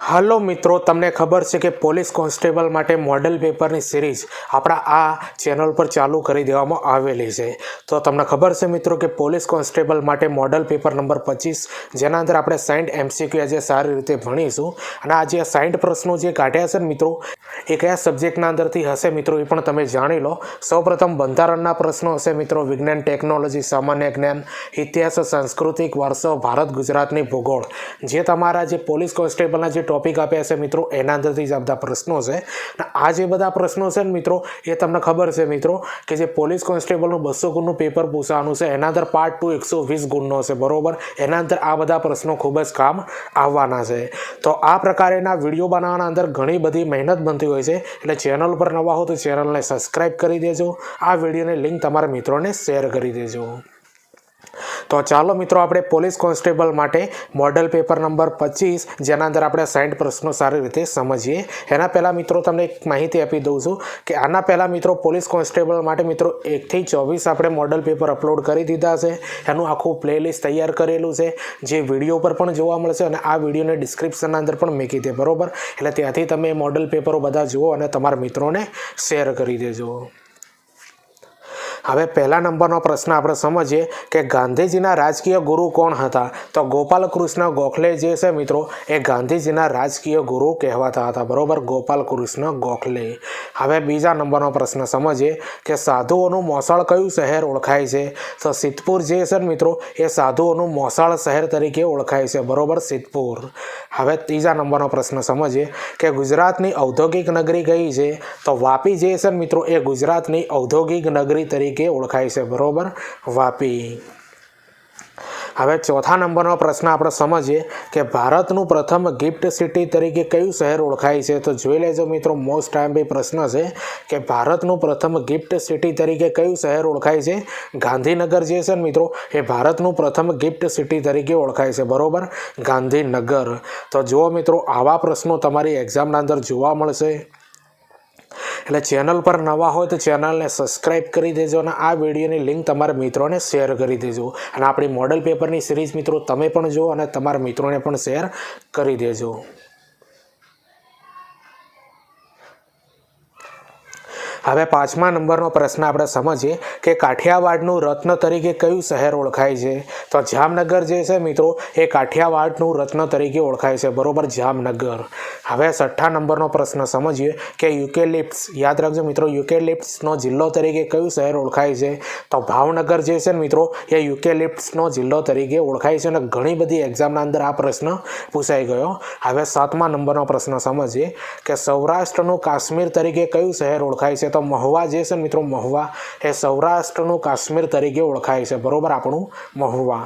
હાલો મિત્રો, તમને ખબર છે કે પોલીસ કોન્સ્ટેબલ માટે મોડેલ પેપરની સિરીઝ આપણા આ ચેનલ પર ચાલુ કરી દેવામાં આવેલી છે. તો તમને ખબર છે મિત્રો કે પોલીસ કોન્સ્ટેબલ માટે મોડેલ પેપર નંબર 25 જેના અંદર આપણે 60 MCQ આજે સારી રીતે ભણીશું. અને આ જે 60 પ્રશ્નો જે કાઢ્યા છે ને મિત્રો, એ કયા સબ્જેક્ટના અંદરથી હશે મિત્રો એ પણ તમે જાણી લો. સૌપ્રથમ બંધારણના પ્રશ્નો હશે મિત્રો, વિજ્ઞાન, ટેકનોલોજી, સામાન્ય જ્ઞાન, ઇતિહાસ, સાંસ્કૃતિક વારસો, ભારત ગુજરાતની ભૂગોળ. જે તમારા જે પોલીસ કોન્સ્ટેબલના જે ટોપિક આપ્યા છે મિત્રો, એના અંદરથી જ આ બધા પ્રશ્નો છે. આ જે બધા પ્રશ્નો છે ને મિત્રો, એ તમને ખબર છે મિત્રો કે જે પોલીસ કોન્સ્ટેબલનું 200 ગુણનું પેપર પૂછવાનું છે, એના અંદર પાર્ટ 2 120 ગુણનો છે બરોબર. એના અંદર આ બધા પ્રશ્નો ખૂબ જ કામ આવવાના છે. તો આ પ્રકારેના વિડીયો બનાવવાના અંદર ઘણી બધી મહેનત બનતી હોય છે. એટલે ચેનલ પર નવા હો તો ચેનલને સબસ્ક્રાઈબ કરી દેજો. આ વિડીયોની લિંક તમારા મિત્રોને શેર કરી દેજો. તો ચાલો મિત્રો, આપણે પોલીસ કોન્સ્ટેબલ માટે મોડેલ પેપર નંબર 25 જેના અંદર આપણે 60 પ્રશ્નો સારી રીતે સમજીએ. એના પહેલાં મિત્રો તમને એક માહિતી આપી દઉં છું કે આના પહેલાં મિત્રો પોલીસ કોન્સ્ટેબલ માટે મિત્રો 1 થી 24 આપણે મોડેલ પેપર અપલોડ કરી દીધા છે. એનું આખું પ્લેલિસ્ટ તૈયાર કરેલું છે, જે વિડીયો પર પણ જોવા મળશે અને આ વિડીયોને ડિસ્ક્રિપ્શનના અંદર પણ મૂકી દે બરોબર. એટલે ત્યાંથી તમે મોડેલ પેપરો બધા જુઓ અને તમારા મિત્રોને શેર કરી દેજો. હવે પહેલા નંબરનો પ્રશ્ન આપણે સમજીએ કે ગાંધીજીના રાજકીય ગુરુ કોણ હતા? તો ગોપાલકૃષ્ણ ગોખલે જે છે મિત્રો, એ ગાંધીજીના રાજકીય ગુરુ કહેવાતા હતા બરોબર, ગોપાલકૃષ્ણ ગોખલે. હવે બીજા નંબરનો પ્રશ્ન સમજીએ કે સાધુઓનું મોસાળ કયું શહેર ઓળખાય છે? તો સિદ્ધપુર જે છે મિત્રો, એ સાધુઓનું મોસાળ શહેર તરીકે ઓળખાય છે બરોબર, સિદ્ધપુર. હવે ત્રીજા નંબરનો પ્રશ્ન સમજીએ કે ગુજરાતની ઔદ્યોગિક નગરી કઈ છે? તો વાપી જે છે મિત્રો, એ ગુજરાતની ઔદ્યોગિક નગરી તરીકે ઓળખાય છે બરોબર, વાપી. હવે ચોથા નંબરનો પ્રશ્ન આપણે સમજીએ કે ભારતનું પ્રથમ ગિફ્ટ સિટી તરીકે કયું શહેર ઓળખાય છે? તો જોઈ લેજો મિત્રો, મોસ્ટ ટાઈમ પ્રશ્ન છે કે ભારતનું પ્રથમ ગિફ્ટ સિટી તરીકે કયું શહેર ઓળખાય છે? ગાંધીનગર જે છે મિત્રો, એ ભારતનું પ્રથમ ગિફ્ટ સિટી તરીકે ઓળખાય છે બરોબર, ગાંધીનગર. તો જુઓ મિત્રો, આવા પ્રશ્નો તમારી એક્ઝામના અંદર જોવા મળશે. એટલે ચેનલ પર નવા હોય તો ચેનલને સબસ્ક્રાઈબ કરી દેજો અને આ વિડીયોની લિંક તમારા મિત્રોને શેર કરી દેજો. અને આપણી મોડેલ પેપરની સિરીઝ મિત્રો તમે પણ જુઓ અને તમારા મિત્રોને પણ શેર કરી દેજો. હવે પાંચમા નંબરનો પ્રશ્ન આપણે સમજીએ કે કાઠિયાવાડનું રત્ન તરીકે કયું શહેર ઓળખાય છે? તો જામનગર જે છે મિત્રો, એ કાઠિયાવાડનું રત્ન તરીકે ઓળખાય છે બરોબર, જામનગર. હવે છઠ્ઠા નંબરનો પ્રશ્ન સમજીએ કે યુકેલિપ્ટ્સ, યાદ રાખજો મિત્રો, યુકેલિપ્ટ્સનો જિલ્લો તરીકે કયું શહેર ઓળખાય છે? તો ભાવનગર જે છે મિત્રો, એ યુકેલિપ્ટ્સનો જિલ્લો તરીકે ઓળખાય છે. અને ઘણી બધી એક્ઝામના અંદર આ પ્રશ્ન પૂછાઈ ગયો. હવે સાતમા નંબરનો પ્રશ્ન સમજીએ કે સૌરાષ્ટ્રનું કાશ્મીર તરીકે કયું શહેર ઓળખાય છે? તો મહુવા જે છે મિત્રો, મહુવા એ સૌરાષ્ટ્રનું કાશ્મીર તરીકે ઓળખાય છે બરોબર, આપણું મહુવા.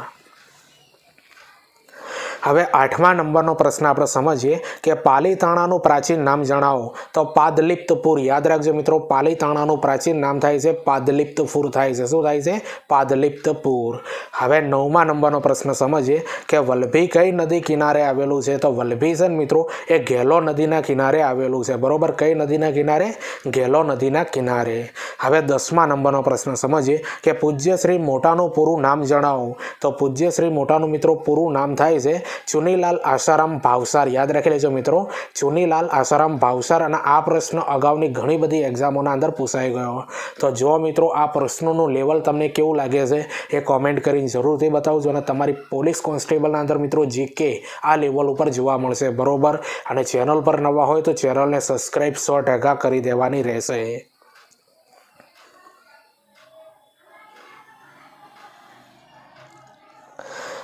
હવે આઠમા નંબરનો પ્રશ્ન આપણે સમજીએ કે પાલીતાણાનું પ્રાચીન નામ જણાવો. તો પાદલિપ્તપુર, યાદ રાખજો મિત્રો, પાલીતાણાનું પ્રાચીન નામ થાય છે પાદલિપ્તપુર થાય છે. શું થાય છે? પાદલિપ્તપુર. હવે નવમા નંબરનો પ્રશ્ન સમજીએ કે વલ્લભી કઈ નદી કિનારે આવેલું છે? તો વલ્લભી છે મિત્રો, એ ઘેલો નદીના કિનારે આવેલું છે બરોબર. કઈ નદીના કિનારે? ઘેલો નદીના કિનારે. હવે 10મા નંબરનો પ્રશ્ન સમજીએ કે પૂજ્ય શ્રી મોટાનું પૂરું નામ જણાવો. તો પૂજ્ય શ્રી મોટાનું મિત્રો પૂરું નામ થાય છે ચુનીલાલ આસારામ ભાવસાર. યાદ રાખી લેજો મિત્રો, ચુનીલાલ આસારામ ભાવસાર. અને આ પ્રશ્ન અગાઉની ઘણી બધી એક્ઝામોના અંદર પૂછાઈ ગયો. તો જો મિત્રો આ પ્રશ્નોનું લેવલ તમને કેવું લાગે છે એ કોમેન્ટ કરીને જરૂરથી બતાવજો. અને તમારી પોલીસ કોન્સ્ટેબલના અંદર મિત્રો જીકે આ લેવલ ઉપર જોવા મળશે બરોબર. અને ચેનલ પર નવા હોય તો ચેનલને સબસ્ક્રાઈબ 100% કરી દેવાની રહેશે.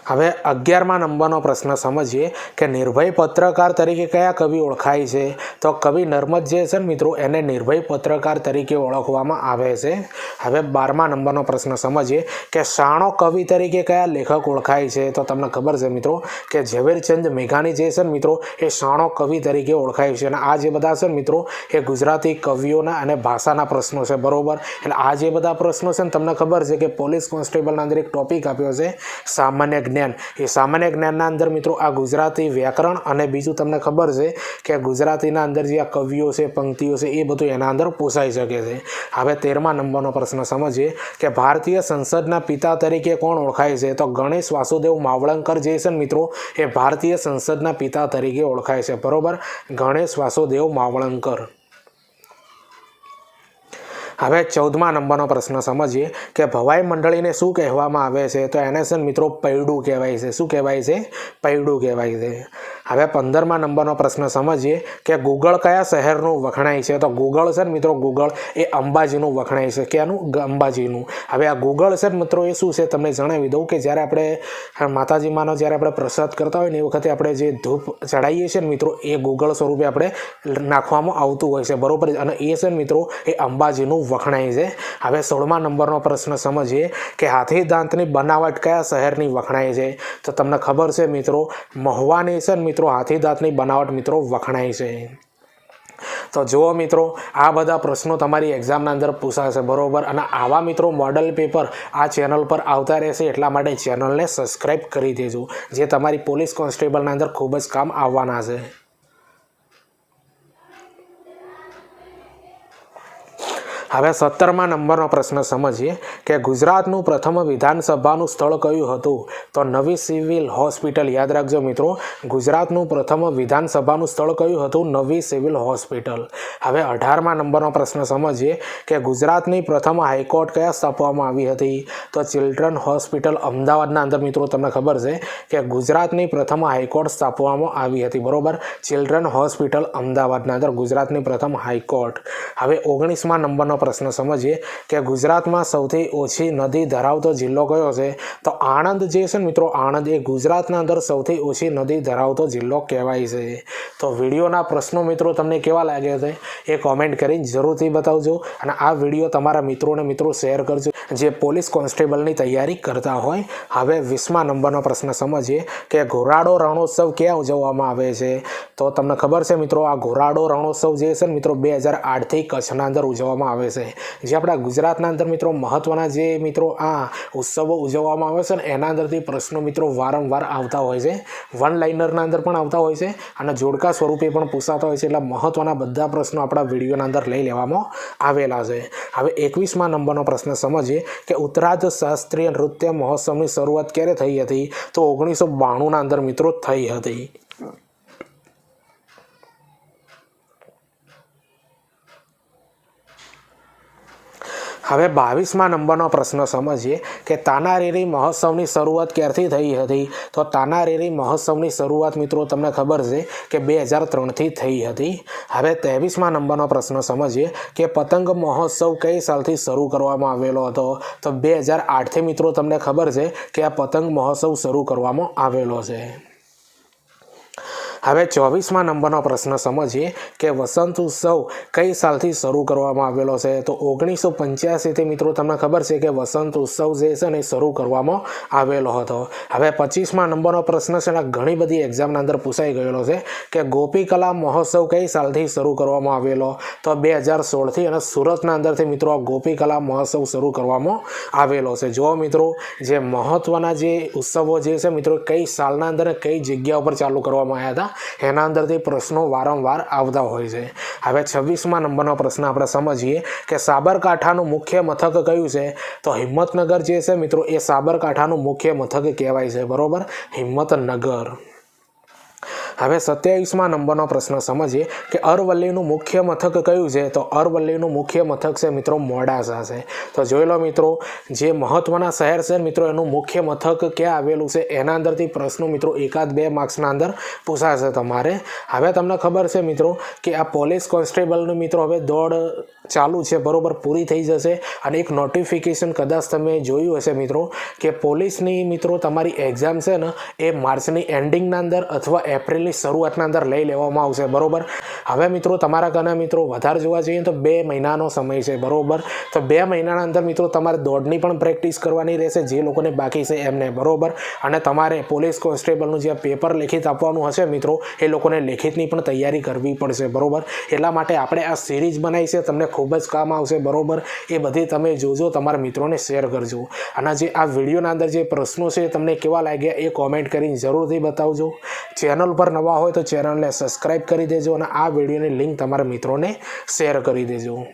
હવે 11મા નંબરનો પ્રશ્ન સમજીએ કે નિર્ભય પત્રકાર તરીકે કયા કવિ ઓળખાય છે? તો કવિ નર્મદ જે છે ને મિત્રો, એને નિર્ભય પત્રકાર તરીકે ઓળખવામાં આવે છે. હવે 12મા નંબરનો પ્રશ્ન સમજીએ કે શાણો કવિ તરીકે કયા લેખક ઓળખાય છે? તો તમને ખબર છે મિત્રો કે ઝવેરચંદ મેઘાણી જે છે ને મિત્રો, એ શાણો કવિ તરીકે ઓળખાય છે. અને આ જે બધા છે ને મિત્રો, એ ગુજરાતી કવિઓના અને ભાષાના પ્રશ્નો છે બરોબર. એટલે આ જે બધા પ્રશ્નો છે ને તમને ખબર છે કે પોલીસ કોન્સ્ટેબલના અંદર એક ટોપિક આપ્યો છે સામાન્ય જ્ઞાન જ્ઞાન એ સામાન્ય જ્ઞાનના અંદર મિત્રો આ ગુજરાતી વ્યાકરણ અને બીજું તમને ખબર છે કે ગુજરાતીના અંદર જે આ કવિઓ છે પંક્તિઓ છે એ બધું એના અંદર પૂછાઈ શકે છે। હવે 13મા નંબરનો પ્રશ્ન સમજીએ કે ભારતીય સંસદના પિતા તરીકે કોણ ઓળખાય છે? તો ગણેશ વાસુદેવ માવળંકર જે છે ને મિત્રો એ ભારતીય સંસદના પિતા તરીકે ઓળખાય છે, બરોબર, ગણેશ વાસુદેવ માવળંકર। હવે 14મા નંબરનો પ્રશ્ન સમજીએ કે ભવાઈ મંડળીને શું કહેવામાં આવે છે? તો એને છે મિત્રો પૈડું કહેવાય છે। શું કહેવાય છે? પૈડું કહેવાય છે। હવે 15મા નંબરનો પ્રશ્ન સમજીએ કે ગુગળ કયા શહેરનું વખણાય છે? તો ગુગળ છે ને મિત્રો, ગુગળ એ અંબાજીનું વખણાય છે। ક્યાંનું? અંબાજીનું। હવે આ ગુગળ છે મિત્રો એ શું છે તમને જણાવી દઉં કે જ્યારે આપણે માતાજીમાંનો જ્યારે આપણે પ્રસાદ કરતા હોય ને એ વખતે આપણે જે ધૂપ ચડાવીએ છીએ ને મિત્રો એ ગુગળ સ્વરૂપે આપણે નાખવામાં આવતું હોય છે, બરોબર, અને એ છે મિત્રો એ અંબાજીનું વખણાય છે। હવે 16મા નંબરનો પ્રશ્ન સમજીએ કે હાથી દાંતની બનાવટ કયા શહેરની વખણાય છે? તો તમને ખબર છે મિત્રો, મહુવાની છે મિત્રો હાથી દાંતની બનાવટ મિત્રો વખણાય છે। તો જુઓ મિત્રો, આ બધા પ્રશ્નો તમારી એક્ઝામના અંદર પૂછાશે, બરોબર, અને આવા મિત્રો મોડલ પેપર આ ચેનલ પર આવતા રહેશે, એટલા માટે ચેનલને સબસ્ક્રાઈબ કરી દેજો, જે તમારી પોલીસ કોન્સ્ટેબલના અંદર ખૂબ જ કામ આવવાના છે। હવે 17મા નંબરનો પ્રશ્ન સમજીએ કે ગુજરાતનું પ્રથમ વિધાનસભાનું સ્થળ કયું હતું? તો નવી સિવિલ હોસ્પિટલ। યાદ રાખજો મિત્રો, ગુજરાતનું પ્રથમ વિધાનસભાનું સ્થળ કયું હતું? નવી સિવિલ હોસ્પિટલ। હવે 18મા નંબરનો પ્રશ્ન સમજીએ કે ગુજરાતની પ્રથમ હાઈકોર્ટ કયા સ્થાપવામાં આવી હતી? તો ચિલ્ડ્રન હોસ્પિટલ અમદાવાદના અંદર મિત્રો તમને ખબર છે કે ગુજરાતની પ્રથમ હાઈકોર્ટ સ્થાપવામાં આવી હતી, બરોબર, ચિલ્ડ્રન હોસ્પિટલ અમદાવાદના અંદર ગુજરાતની પ્રથમ હાઈકોર્ટ। હવે 19મા નંબરનો પ્રશ્ન સમજીએ કે ગુજરાતમાં સૌથી ઓછી નદી ધરાવતો જિલ્લો કયો છે? તો આણંદ જે છે ને મિત્રો, આણંદ એ ગુજરાતના અંદર સૌથી ઓછી નદી ધરાવતો જિલ્લો કહેવાય છે। તો વિડીયોના પ્રશ્નો મિત્રો તમને કેવા લાગ્યા છે એ કોમેન્ટ કરીને જરૂરથી બતાવજો, અને આ વિડીયો તમારા મિત્રોને મિત્રો શેર કરજો જે પોલીસ કોન્સ્ટેબલની તૈયારી કરતા હોય। હવે 20મા નંબરનો પ્રશ્ન સમજીએ કે ઘોરાડો રણોત્સવ ક્યાં ઉજવવામાં આવે છે? તો તમને ખબર છે મિત્રો, આ ઘોરાડો રણોત્સવ જે છે ને મિત્રો 2008થી કચ્છના અંદર ઉજવવામાં આવે છે। જે આપણા ગુજરાતના અંદર મિત્રો મહત્વના જે મિત્રો આ ઉત્સવો ઉજવવામાં આવે છે ને એના અંદરથી પ્રશ્નો મિત્રો વારંવાર આવતા હોય છે, વન લાઇનરના અંદર પણ આવતા હોય છે અને જોડકા સ્વરૂપે પણ પૂછાતા હોય છે, એટલે મહત્વના બધા પ્રશ્નો આપણા વિડીયોના અંદર લઈ લેવામાં આવેલા છે। હવે 21મા નંબરનો પ્રશ્ન સમજીએ કે ઉત્તરાર્ધ શાસ્ત્રીય નૃત્ય મહોત્સવની શરૂઆત ક્યારે થઈ હતી? તો 1992ના અંદર મિત્રો થઈ હતી। હવે 22મા નંબરનો પ્રશ્ન સમજીએ કે તાનારીરી મહોત્સવની શરૂઆત ક્યારથી થઈ હતી? તો તાનારીરી મહોત્સવની શરૂઆત મિત્રો તમને ખબર છે કે 2003થી થઈ હતી। હવે 23મા નંબરનો પ્રશ્ન સમજીએ કે પતંગ મહોત્સવ કઈ સાલથી શરૂ કરવામાં આવેલો હતો? તો 2008થી મિત્રો તમને ખબર છે કે આ પતંગ મહોત્સવ શરૂ કરવામાં આવેલો છે। હવે 24મા નંબરનો પ્રશ્ન સમજીએ કે વસંત ઉત્સવ કઈ સાલથી શરૂ કરવામાં આવેલો છે? તો 1985થી મિત્રો તમને ખબર છે કે વસંત ઉત્સવ જે છે ને શરૂ કરવામાં આવેલો હતો। હવે 25મા નંબરનો પ્રશ્ન છે ને ઘણી બધી એક્ઝામના અંદર પૂછાઈ ગયેલો છે કે ગોપી કલા મહોત્સવ કઈ સાલથી શરૂ કરવામાં આવેલો? તો 2016થી, અને સુરતના અંદરથી મિત્રો ગોપી કલા મહોત્સવ શરૂ કરવામાં આવેલો છે। જો મિત્રો જે મહત્વના જે ઉત્સવો જે છે મિત્રો કઈ સાલના અંદર કઈ જગ્યા ઉપર ચાલુ કરવામાં આવ્યા હતા એના અંદરથી પ્રશ્નો વારંવાર આવતા હોય છે। હવે 26મા નંબરનો પ્રશ્ન આપણે સમજીએ કે સાબરકાંઠાનું મુખ્ય મથક કયું છે? તો હિંમતનગર જે છે મિત્રો એ સાબરકાંઠાનું મુખ્ય મથક કહેવાય છે, બરોબર, હિંમતનગર। હવે 27મા નંબરનો પ્રશ્ન સમજીએ કે અરવલ્લીનું મુખ્ય મથક કયું છે? તો અરવલ્લીનું મુખ્ય મથક છે મિત્રો મોડાસા છે। તો જોઈ લો મિત્રો, જે મહત્વના શહેર છે મિત્રો એનું મુખ્ય મથક ક્યાં આવેલું છે એના અંદરથી પ્રશ્નો મિત્રો 1-2 માર્ક્સના અંદર પૂછાશે તમારે। હવે તમને ખબર છે મિત્રો કે આ પોલીસ કોન્સ્ટેબલનું મિત્રો હવે દોડ ચાલુ છે, બરોબર, પૂરી થઈ જશે, અને એક નોટિફિકેશન કદાચ તમે જોયું હશે મિત્રો કે પોલીસની મિત્રો તમારી એક્ઝામ છે ને એ માર્ચની એન્ડિંગના અંદર અથવા એપ્રિલ એપ્રિલની શરૂઆતના અંદર લઈ લેવામાં આવશે બરોબર। હવે મિત્રો તમારા કને મિત્રો વધારે જોવા જઈએ તો 2 મહિનાનો સમય છે બરોબર। તો 2 મહિનાના અંદર મિત્રો તમારે દોડની પણ પ્રેક્ટિસ કરવાની રહેશે જે લોકોને બાકી છે એમને બરોબર। અને તમારે પોલીસ કોન્સ્ટેબલનું જે પેપર લેખિત આપવાનું હશે મિત્રો એ લોકોને લેખિતની પણ તૈયારી કરવી પડશે બરોબર। એટલા માટે આપણે આ સિરીઝ બનાવી છે, તમને ખૂબ જ કામ આવશે બરોબર। એ બધી તમે જોજો, તમારા મિત્રોને શેર કરજો। અને જે આ વિડીયોના અંદર જે પ્રશ્નો છે તમને કેવા લાગ્યા એ કોમેન્ટ કરીને જરૂરથી બતાવજો। ચેનલ પર નવા હોય તો ચેનલને સબસ્ક્રાઈબ કરી દેજો અને આ વિડીયોની લિંક તમારા મિત્રોને શેર કરી દેજો।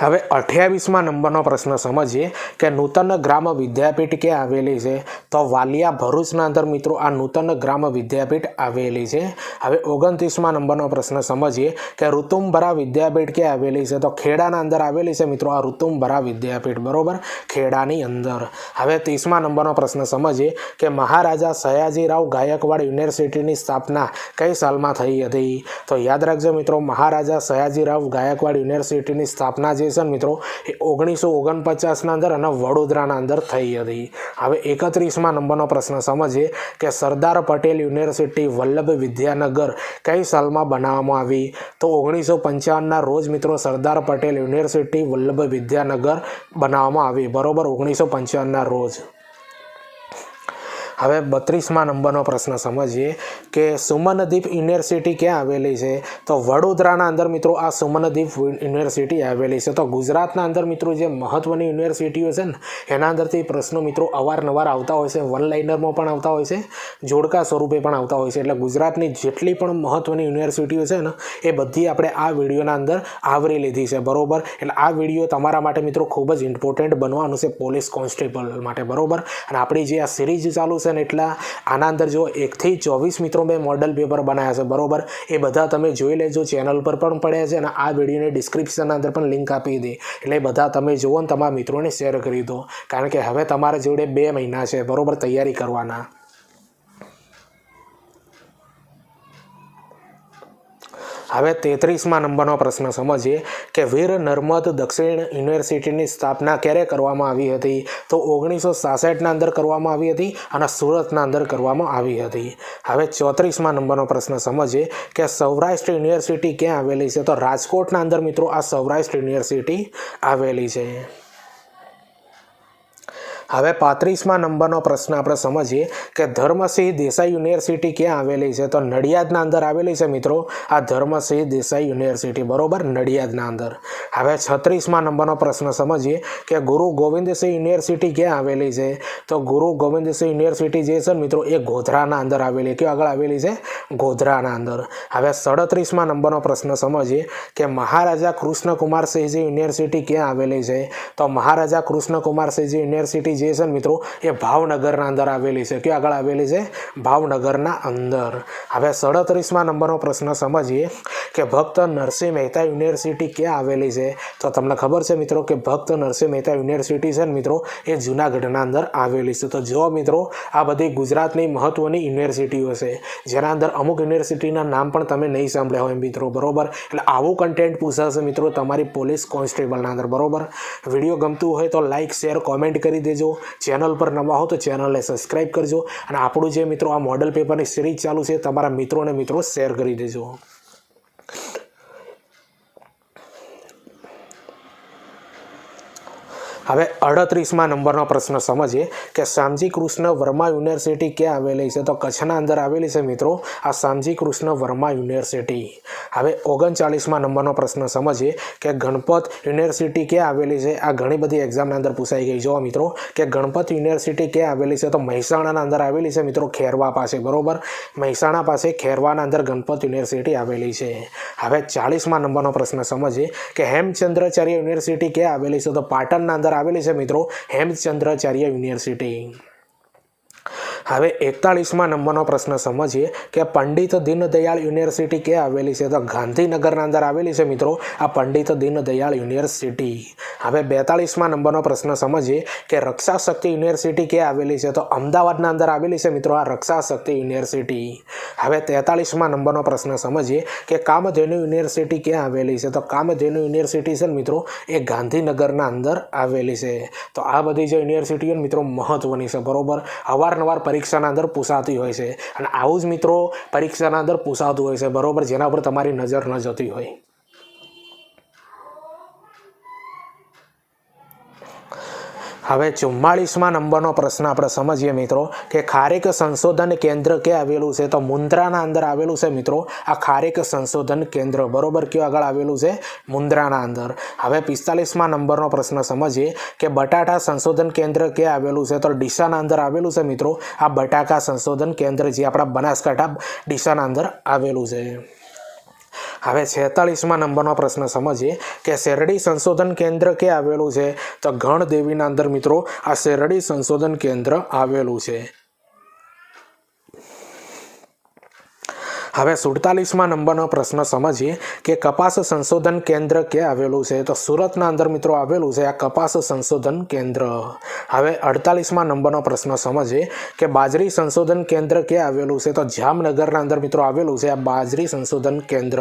હવે 28મા નંબરનો પ્રશ્ન સમજીએ કે નૂતન ગ્રામ વિદ્યાપીઠ ક્યાં આવેલી છે? તો વાલિયા ભરૂચના અંદર મિત્રો આ નૂતન ગ્રામ વિદ્યાપીઠ આવેલી છે। હવે 29મા નંબરનો પ્રશ્ન સમજીએ કે ઋતુંબરા વિદ્યાપીઠ ક્યાં આવેલી છે? તો ખેડાના અંદર આવેલી છે મિત્રો આ ઋતુંબરા વિદ્યાપીઠ બરોબર, ખેડાની અંદર। હવે 30મા નંબરનો પ્રશ્ન સમજીએ કે મહારાજા સયાજીરાવ ગાયકવાડ યુનિવર્સિટીની સ્થાપના કઈ સાલમાં થઈ હતી? તો યાદ રાખજો મિત્રો, મહારાજા સયાજીરાવ ગાયકવાડ યુનિવર્સિટીની સ્થાપના જે છે મિત્રો એ 1949ના અંદર અને વડોદરાના અંદર થઈ હતી। હવે 31મા નંબરનો પ્રશ્ન સમજીએ કે સરદાર પટેલ યુનિવર્સિટી વલ્લભ વિદ્યાનગર કઈ સાલમાં બનાવવામાં આવી? તો 1955ના રોજ મિત્રો સરદાર પટેલ યુનિવર્સિટી વલ્લભ વિદ્યાનગર બનાવવામાં આવી બરોબર, 1955ના રોજ। હવે 32મા નંબરનો પ્રશ્ન સમજીએ કે સુમનદીપ યુનિવર્સિટી ક્યાં આવેલી છે? તો વડોદરાના અંદર મિત્રો આ સુમનદીપ યુનિવર્સિટી આવેલી છે। તો ગુજરાતના અંદર મિત્રો જે મહત્વની યુનિવર્સિટીઓ છે ને એના અંદરથી પ્રશ્નો મિત્રો અવારનવાર આવતા હોય છે, વન લાઇનરમાં પણ આવતા હોય છે, જોડકા સ્વરૂપે પણ આવતા હોય છે। એટલે ગુજરાતની જેટલી પણ મહત્વની યુનિવર્સિટીઓ છે ને એ બધી આપણે આ વિડીયોના અંદર આવરી લીધી છે બરોબર। એટલે આ વિડીયો તમારા માટે મિત્રો ખૂબ જ ઇમ્પોર્ટન્ટ બનવાનું છે પોલીસ કોન્સ્ટેબલ માટે બરોબર। અને આપણી જે આ સિરીઝ ચાલુ છે એટલા આના અંદર જો 1 થી 24 મિત્રો મેં મોડલ પેપર બનાવ્યા છે બરોબર, એ બધા તમે જોઈ લેજો, ચેનલ પર પણ પડ્યા છે અને આ વિડીયોની ડિસ્ક્રિપ્શનના અંદર પણ લિંક આપી દે, એટલે બધા તમે જુઓ અને તમારા મિત્રોને શેર કરી દો, કારણ કે હવે તમારા જોડે 2 મહિના છે બરોબર તૈયારી કરવાના। હવે 33મા નંબરનો પ્રશ્ન સમજીએ કે વીર નર્મદ દક્ષિણ યુનિવર્સિટીની સ્થાપના ક્યારે કરવામાં આવી હતી? તો 1966ના અંદર કરવામાં આવી હતી અને સુરતના અંદર કરવામાં આવી હતી। હવે 34મા નંબરનો પ્રશ્ન સમજીએ કે સૌરાષ્ટ્ર યુનિવર્સિટી ક્યાં આવેલી છે? તો રાજકોટના અંદર મિત્રો આ સૌરાષ્ટ્ર યુનિવર્સિટી આવેલી છે। હવે 35મા નંબરનો પ્રશ્ન આપણે સમજીએ કે ધર્મસિંહ દેસાઈ યુનિવર્સિટી ક્યાં આવેલી છે? તો નડિયાદના અંદર આવેલી છે મિત્રો આ ધર્મસિંહ દેસાઈ યુનિવર્સિટી બરોબર, નડિયાદના અંદર। હવે 36મા નંબરનો પ્રશ્ન સમજીએ કે ગુરુ ગોવિંદસિંહ યુનિવર્સિટી ક્યાં આવેલી છે? તો ગુરુ ગોવિંદસિંહ યુનિવર્સિટી જે છે મિત્રો એ ગોધરાના અંદર આવેલી, ક્યાં આગળ આવેલી છે? ગોધરાના અંદર। હવે 37મા નંબરનો પ્રશ્ન સમજીએ કે મહારાજા કૃષ્ણકુમારસિંહજી યુનિવર્સિટી ક્યાં આવેલી છે? તો મહારાજા કૃષ્ણકુમારસિંહજી યુનિવર્સિટી જે છે મિત્રો એ ભાવનગરના અંદર આવેલી છે, ક્યાં આગળ આવેલી છે? ભાવનગરના અંદર। હવે 37મા નંબરનો પ્રશ્ન સમજીએ કે ભક્ત નરસિંહ મહેતા યુનિવર્સિટી ક્યાં આવેલી છે? તો તમને ખબર છે મિત્રો કે ભક્ત નરસિંહ મહેતા યુનિવર્સિટી છે મિત્રો એ જૂનાગઢના અંદર આવેલી છે। તો જો મિત્રો આ બધી ગુજરાતની મહત્વની યુનિવર્સિટીઓ છે જેના અંદર અમુક યુનિવર્સિટીના નામ પણ તમે નહીં સાંભળ્યા હોય મિત્રો બરોબર, એટલે આવું કન્ટેન્ટ પૂછાશે મિત્રો તમારી પોલીસ કોન્સ્ટેબલના અંદર બરોબર। વિડીયો ગમતું હોય તો લાઇક શેર કોમેન્ટ કરી દેજો, ચેનલ પર નવા હો તો ચેનલને સબસ્ક્રાઈબ કરજો અને આપણું જે મિત્રો આ મોડલ પેપરની સિરીઝ ચાલુ છે તમારા મિત્રોને મિત્રો શેર કરી દેજો। હવે 38મા નંબરનો પ્રશ્ન સમજીએ કે શ્યામજી કૃષ્ણ વર્મા યુનિવર્સિટી ક્યાં આવેલી છે? તો કચ્છના અંદર આવેલી છે મિત્રો આ શ્યામજી કૃષ્ણ વર્મા યુનિવર્સિટી। હવે 39મા નંબરનો પ્રશ્ન સમજીએ કે ગણપત યુનિવર્સિટી ક્યાં આવેલી છે? આ ઘણી બધી એક્ઝામના અંદર પૂછાઈ ગઈ જો મિત્રો કે ગણપત યુનિવર્સિટી ક્યાં આવેલી છે? તો મહેસાણાના અંદર આવેલી છે મિત્રો, ખેરવા પાસે બરોબર, મહેસાણા પાસે ખેરવાના અંદર ગણપત યુનિવર્સિટી આવેલી છે। હવે 40મા નંબરનો પ્રશ્ન સમજીએ કે હેમચંદ્રાચાર્ય યુનિવર્સિટી ક્યાં આવેલી છે? તો પાટણના અંદર આવેલી છે મિત્રો હેમચંદ્રાચાર્ય યુનિવર્સિટી। હવે 41મા નંબરનો પ્રશ્ન સમજીએ કે પંડિત દીનદયાળ યુનિવર્સિટી ક્યાં આવેલી છે? તો ગાંધીનગરના અંદર આવેલી છે મિત્રો આ પંડિત દીનદયાળ યુનિવર્સિટી. હવે 42મા નંબરનો પ્રશ્ન સમજીએ કે રક્ષા શક્તિ યુનિવર્સિટી ક્યાં આવેલી છે? તો અમદાવાદના અંદર આવેલી છે મિત્રો આ રક્ષા શક્તિ યુનિવર્સિટી. હવે 43મા નંબરનો પ્રશ્ન સમજીએ કે કામધેનુ યુનિવર્સિટી ક્યાં આવેલી છે? તો કામધેનુ યુનિવર્સિટી છે મિત્રો એ ગાંધીનગરના અંદર આવેલી છે. તો આ બધી જે યુનિવર્સિટીઓ મિત્રો મહત્વની છે, બરોબર. અવારનવાર પરીક્ષાના અંદર પૂછાતી હોય છે અને આવું જ મિત્રો પરીક્ષાના અંદર પૂછાતું હોય છે, બરોબર, જેના પર તમારી નજર ન જતી હોય. હવે 44મા નંબરનો પ્રશ્ન આપણે સમજીએ મિત્રો કે ખારેક સંશોધન કેન્દ્ર ક્યાં આવેલું છે? તો મુન્દ્રાના અંદર આવેલું છે મિત્રો આ ખારેક સંશોધન કેન્દ્ર, બરોબર. કયું આગળ આવેલું છે? મુન્દ્રાના અંદર. હવે 45મા નંબરનો પ્રશ્ન સમજીએ કે બટાટા સંશોધન કેન્દ્ર ક્યાં આવેલું છે? તો ડીસાના અંદર આવેલું છે મિત્રો આ બટાકા સંશોધન કેન્દ્ર, જે આપણા બનાસકાંઠા ડીસાના અંદર આવેલું છે. હવે 46મા નંબરનો પ્રશ્ન સમજીએ કે શેરડી સંશોધન કેન્દ્ર ક્યાં આવેલું છે? તો ગણદેવીના અંદર મિત્રો આ શેરડી સંશોધન કેન્દ્ર આવેલું છે. હવે 47મા નંબરનો પ્રશ્ન સમજીએ કે કપાસ સંશોધન કેન્દ્ર ક્યાં આવેલું છે? તો સુરતના અંદર મિત્રો આવેલું છે આ કપાસ સંશોધન કેન્દ્ર. હવે 48મા નંબરનો પ્રશ્ન સમજીએ કે બાજરી સંશોધન કેન્દ્ર ક્યાં આવેલું છે? તો જામનગરના અંદર મિત્રો આવેલું છે આ બાજરી સંશોધન કેન્દ્ર.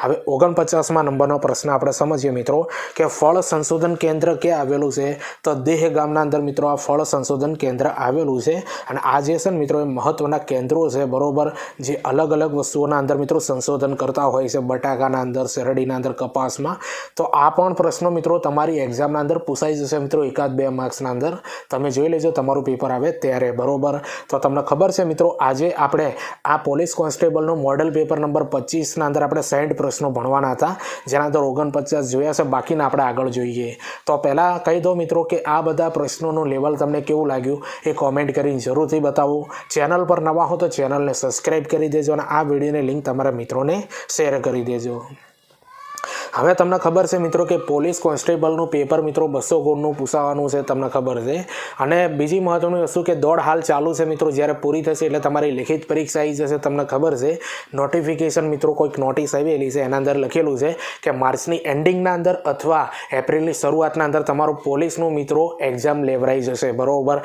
હવે 49મા નંબરનો પ્રશ્ન આપણે સમજીએ મિત્રો કે ફળ સંશોધન કેન્દ્ર ક્યાં આવેલું છે? તો દેહ ગામના અંદર મિત્રો આ ફળ સંશોધન કેન્દ્ર આવેલું છે. અને આ જે છે મિત્રો એ મહત્વના કેન્દ્રો છે, બરોબર, જે અલગ અલગ વસ્તુઓના અંદર મિત્રો સંશોધન કરતા હોય છે, બટાકાના અંદર, શેરડીના અંદર, કપાસમાં. તો આ પણ પ્રશ્નો મિત્રો તમારી એક્ઝામના અંદર પૂછાઈ જશે મિત્રો, 1-2 માર્ક્સના અંદર. તમે જોઈ લેજો તમારું પેપર આવે ત્યારે, બરોબર. તો તમને ખબર છે મિત્રો આજે આપણે આ પોલીસ કોન્સ્ટેબલનું મોડલ પેપર નંબર 25ના અંદર આપણે 60 પ્રશ્નો ભણવાના હતા, જેના અંદર 49 જોયા છે, બાકીના આપણે આગળ જોઈએ. તો પહેલાં કહી દો મિત્રો કે આ બધા પ્રશ્નોનું લેવલ તમને કેવું લાગ્યું એ કોમેન્ટ કરીને જરૂરથી બતાવો. ચેનલ પર નવા હો તો ચેનલને સબસ્ક્રાઈબ કરી દેજો અને આ વિડીયોની લિંક તમારા મિત્રોને શેર કરી દેજો. હવે તમને ખબર છે મિત્રો કે પોલીસ કોન્સ્ટેબલનું પેપર મિત્રો 200 ગુણનું પૂછાવાનું છે, તમને ખબર છે. અને બીજી મહત્વની વસ્તુ કે દોડ હાલ ચાલુ છે મિત્રો, જ્યારે પૂરી થશે એટલે તમારી લિખિત પરીક્ષા આવી જશે. તમને ખબર છે નોટિફિકેશન મિત્રો કોઈક નોટિસ આવેલી છે, એના અંદર લખેલું છે કે માર્ચની એન્ડિંગના અંદર અથવા એપ્રિલની શરૂઆતના અંદર તમારું પોલીસનું મિત્રો એક્ઝામ લેવરાઈ જશે, બરોબર.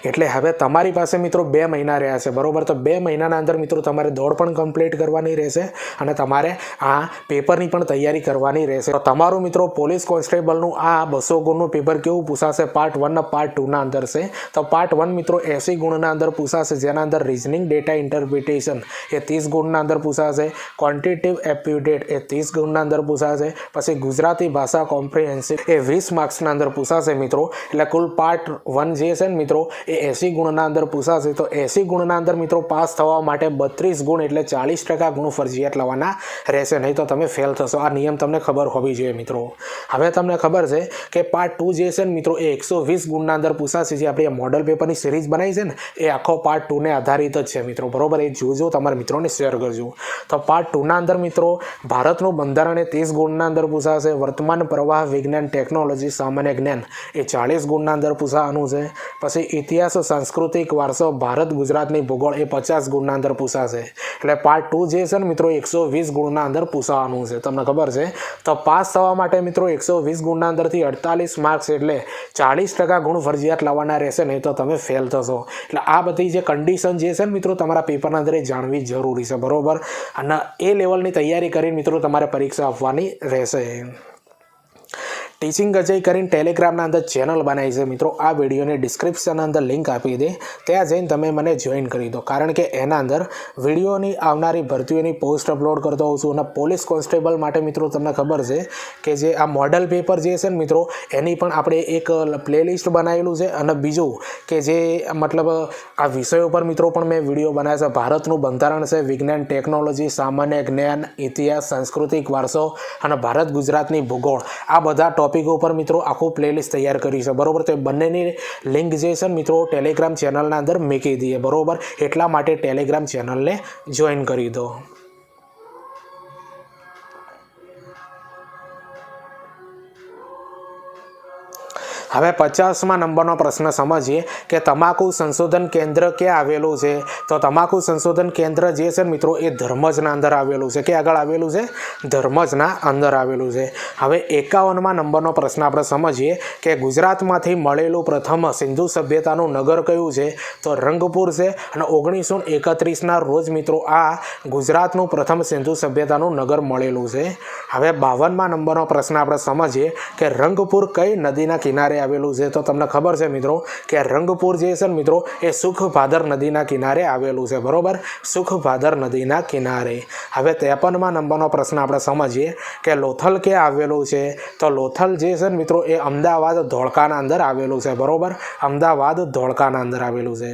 એટલે હવે તમારી પાસે મિત્રો 2 મહિના રહ્યા છે, બરોબર. તો 2 મહિનાના અંદર મિત્રો તમારે દોડ પણ કમ્પ્લીટ કરવાની રહેશે અને તમારે આ પેપરની પણ તૈયારી કરવાની રહેશે. તો તમારું મિત્રો પોલીસ કોન્સ્ટેબલનું આ 200 ગુણનું પેપર કેવું પૂછાશે? પાર્ટ 1 અને પાર્ટ 2 ના અંદર છે. તો પાર્ટ 1 મિત્રો 80 ગુણના અંદર પૂછાશે, જેના અંદર રીઝનિંગ ડેટા ઇન્ટરપ્રિટેશન એ 30 ગુણના અંદર પૂછાશે, ક્વોન્ટિટેટિવ એપ્ટિટ્યુડ એ 30 ગુણના અંદર પૂછાશે, પછી ગુજરાતી ભાષા કોમ્પ્રિહેન્સિવ એ 20 માર્ક્સના અંદર પૂછાશે મિત્રો. એટલે કુલ પાર્ટ 1 જે છે ને મિત્રો એ 80 ગુણના અંદર પૂછાશે. તો 80 ગુણના અંદર મિત્રો પાસ થવા માટે 32 ગુણ એટલે 40% ગુણ ફરજિયાત લાવવાના રહેશે, નહીં તો તમે ફેલ થશો. આ નિયમ તમને ખબર હોવી જોઈએ મિત્રો. હવે તમને ખબર છે કે પાર્ટ 2 જે છે ને મિત્રો એ 120 ગુણના અંદર પૂછાશે. જે આપણી મોડલ પેપરની સિરીઝ બનાવી છે ને એ આખો પાર્ટ 2 ને આધારિત જ છે મિત્રો, બરોબર. એ જોજો, તમારા મિત્રોને શેર કરજો. તો પાર્ટ 2 ના અંદર મિત્રો ભારતનું બંધારણ એ 30 ગુણના અંદર પૂછાશે, વર્તમાન પ્રવાહ વિજ્ઞાન ટેકનોલોજી સામાન્ય જ્ઞાન એ 40 ગુણના અંદર પૂછાવાનું છે. પછી ઇતિહાસ સાંસ્કૃતિક વારસો ભારત ગુજરાતની ભૂગોળ એ 50 ગુણના અંદર પૂછાશે. એટલે પાર્ટ 2 જે છે ને મિત્રો 120 ગુણના અંદર પૂછાવાનું છે, તમને ખબર છે. તો પાસ થવા માટે મિત્રો 120 ગુણના અંદરથી 48 માર્ક્સ એટલે 40% ગુણ ફરજિયાત લાવવાના રહેશે, નહીં તો તમે ફેલ થશો. એટલે આ બધી જે કન્ડિશન જે છે ને મિત્રો તમારા પેપરના અંદર એ જાણવી જરૂરી છે, બરોબર. અને એ લેવલની તૈયારી કરીને મિત્રો તમારે પરીક્ષા આપવાની રહેશે. ટીચિંગ અજય કરીને ટેલિગ્રામના અંદર ચેનલ બનાવી છે મિત્રો, આ વિડીયોની ડિસ્ક્રિપ્શનના અંદર લિંક આપી દે, ત્યાં જઈને તમે મને જોઈન કરી દો. કારણ કે એના અંદર વિડીયોની આવનારી ભરતીઓની પોસ્ટ અપલોડ કરતો હોઉં છું. અને પોલીસ કોન્સ્ટેબલ માટે મિત્રો તમને ખબર છે કે જે આ મોડલ પેપર જે છે ને મિત્રો એની પણ આપણે એક પ્લેલિસ્ટ બનાવેલું છે. અને બીજું કે જે મતલબ આ વિષયો પર મિત્રો પણ મેં વિડીયો બનાવ્યા છે. ભારતનું બંધારણ છે, વિજ્ઞાન ટેકનોલોજી સામાન્ય જ્ઞાન, ઇતિહાસ સાંસ્કૃતિક વારસો અને ભારત ગુજરાતની ભૂગોળ, આ બધા ટોપિકો પર મિત્રો આખું પ્લેલિસ્ટ તૈયાર કરી છે, બરોબર. તો બંનેની લિંક જે છે મિત્રો ટેલિગ્રામ ચેનલના અંદર મૂકી દઈએ, બરોબર. એટલા માટે ટેલિગ્રામ ચેનલને જોઈન કરી દો. હવે 50મા નંબરનો પ્રશ્ન સમજીએ કે તમાકુ સંશોધન કેન્દ્ર ક્યાં આવેલું છે. તો તમાકુ સંશોધન કેન્દ્ર જે છે મિત્રો એ ધર્મજના અંદર આવેલું છે. કે આગળ આવેલું છે? ધર્મજના અંદર આવેલું છે. હવે 51મા નંબરનો પ્રશ્ન આપણે સમજીએ કે ગુજરાતમાંથી મળેલું પ્રથમ સિંધુ સભ્યતાનું નગર કયું છે. તો રંગપુર છે અને 1931ના રોજ મિત્રો આ ગુજરાતનું પ્રથમ સિંધુ સભ્યતાનું નગર મળેલું છે. હવે 52મા નંબરનો પ્રશ્ન આપણે સમજીએ કે રંગપુર કઈ નદીના કિનારે આવેલું છે. તો તમને ખબર છે મિત્રો કે રંગપુર જે છે મિત્રો એ સુખભાદર નદીના કિનારે આવેલું છે. બરોબર, સુખભાદર નદીના કિનારે. હવે 53મા નંબરનો પ્રશ્ન આપણે સમજીએ કે લોથલ ક્યાં આવેલું છે. તો લોથલ જે છે મિત્રો એ અમદાવાદ ધોળકાના અંદર આવેલું છે. બરોબર, અમદાવાદ ધોળકાના અંદર આવેલું છે.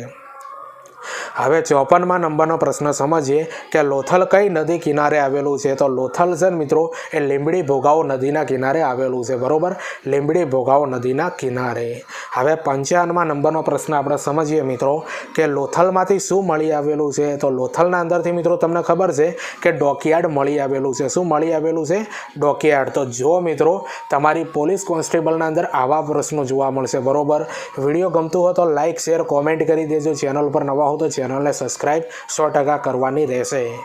હવે 54મા નંબરનો પ્રશ્ન સમજીએ કે લોથલ કઈ નદી કિનારે આવેલું છે. તો લોથલ છે મિત્રો એ લીંબડી ભોગાવો નદીના કિનારે આવેલું છે. બરોબર, લીંબડી ભોગાવો નદીના કિનારે. હવે 55મા નંબરનો પ્રશ્ન આપણે સમજીએ મિત્રો કે લોથલમાંથી શું મળી આવેલું છે. તો લોથલના અંદરથી મિત્રો તમને ખબર છે કે ડોકયાર્ડ મળી આવેલું છે. શું મળી આવેલું છે? ડોકયાર્ડ. તો જો મિત્રો તમારી પોલીસ કોન્સ્ટેબલના અંદર આવા પ્રશ્નો જોવા મળશે. બરોબર, વિડીયો ગમતું હોય તો લાઇક શેર કોમેન્ટ કરી દેજો. ચેનલ પર નવા હો તો ચેનલને સબસ્ક્રાઇબ 100% કરવાની રહેશે.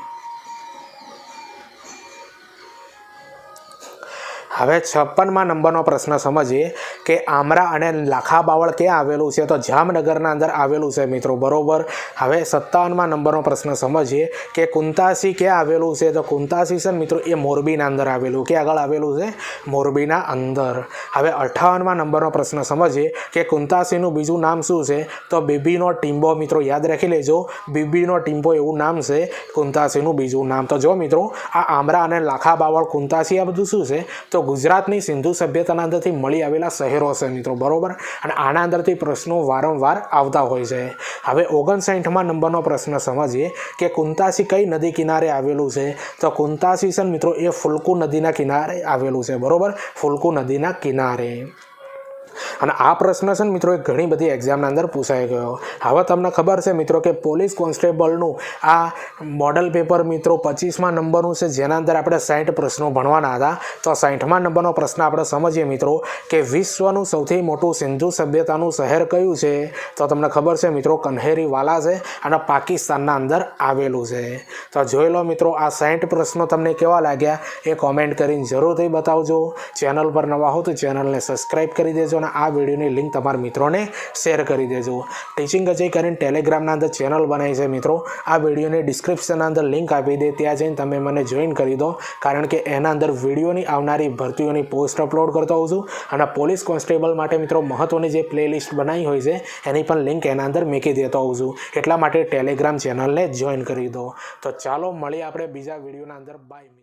હવે 56મા નંબરનો પ્રશ્ન સમજીએ કે આમરા અને લાખા બાવળ ક્યાં આવેલું છે. તો જામનગરના અંદર આવેલું છે મિત્રો. બરોબર. હવે 57મા નંબરનો પ્રશ્ન સમજીએ કે કુંતાસી ક્યાં આવેલું છે. તો કુંતાસી છે મિત્રો એ મોરબીના અંદર આવેલું. કે આગળ આવેલું છે? મોરબીના અંદર. હવે 58મા નંબરનો પ્રશ્ન સમજીએ કે કુંતાસીનું બીજું નામ શું છે. તો બીબીનો ટીંબો. મિત્રો યાદ રાખી લેજો, બીબીનો ટીંબો એવું નામ છે કુંતાસીનું બીજું નામ. તો જો મિત્રો આ આમરા અને લાખા બાવળ કુંતાસી આ બધું શું છે. તો ગુજરાતની સિંધુ સભ્યતાના અંદરથી મળી આવેલા શહેરો છે મિત્રો. બરોબર, અને આના અંદરથી પ્રશ્નો વારંવાર આવતા હોય છે. હવે 59મા નંબરનો પ્રશ્ન સમજીએ કે કુંતાસી કઈ નદી કિનારે આવેલું છે. તો કુંતાસી છે મિત્રો એ ફુલ્કુ નદીના કિનારે આવેલું છે. બરોબર, ફુલ્કુ નદીના કિનારે. અને આ પ્રશ્ન છે ને મિત્રો એ ઘણી બધી એક્ઝામના અંદર પૂછાઈ ગયો. હવે તમને ખબર છે મિત્રો કે પોલીસ કોન્સ્ટેબલનું આ મોડલ પેપર મિત્રો 25મા નંબરનું છે, જેના અંદર આપણે 60 પ્રશ્નો ભણવાના હતા. તો 60મા નંબરનો પ્રશ્ન આપણે સમજીએ મિત્રો કે વિશ્વનું સૌથી મોટું સિંધુ સભ્યતાનું શહેર કયું છે. તો તમને ખબર છે મિત્રો કન્હેરીવાલા છે અને પાકિસ્તાનના અંદર આવેલું છે. તો જોઈ લો મિત્રો આ 60 પ્રશ્નો તમને કેવા લાગ્યા એ કોમેન્ટ કરીને જરૂરથી બતાવજો. ચેનલ પર નવા હો તો ચેનલને સબસ્ક્રાઈબ કરી દેજો અને આ વિડીયોની લિંક તમારા મિત્રોને શેર કરી દેજો. ટીચિંગ અજય કરીને ટેલિગ્રામના અંદર ચેનલ બનાવી છે મિત્રો. આ વિડીયોની ડિસ્ક્રિપ્શનના અંદર લિંક આપી દે, ત્યાં જઈને તમે મને જોઈન કરી દો. કારણ કે એના અંદર વિડીયોની આવનારી ભરતીઓની પોસ્ટ અપલોડ કરતો હોઉં છું અને પોલીસ કોન્સ્ટેબલ માટે મિત્રો મહત્ત્વની જે પ્લેલિસ્ટ બનાવી હોય છે એની પણ લિંક એના અંદર મૂકી દેતો હોઉં છું. એટલા માટે ટેલિગ્રામ ચેનલને જોઈન કરી દો. તો ચાલો મળીએ આપણે બીજા વિડીયોના અંદર. બાય.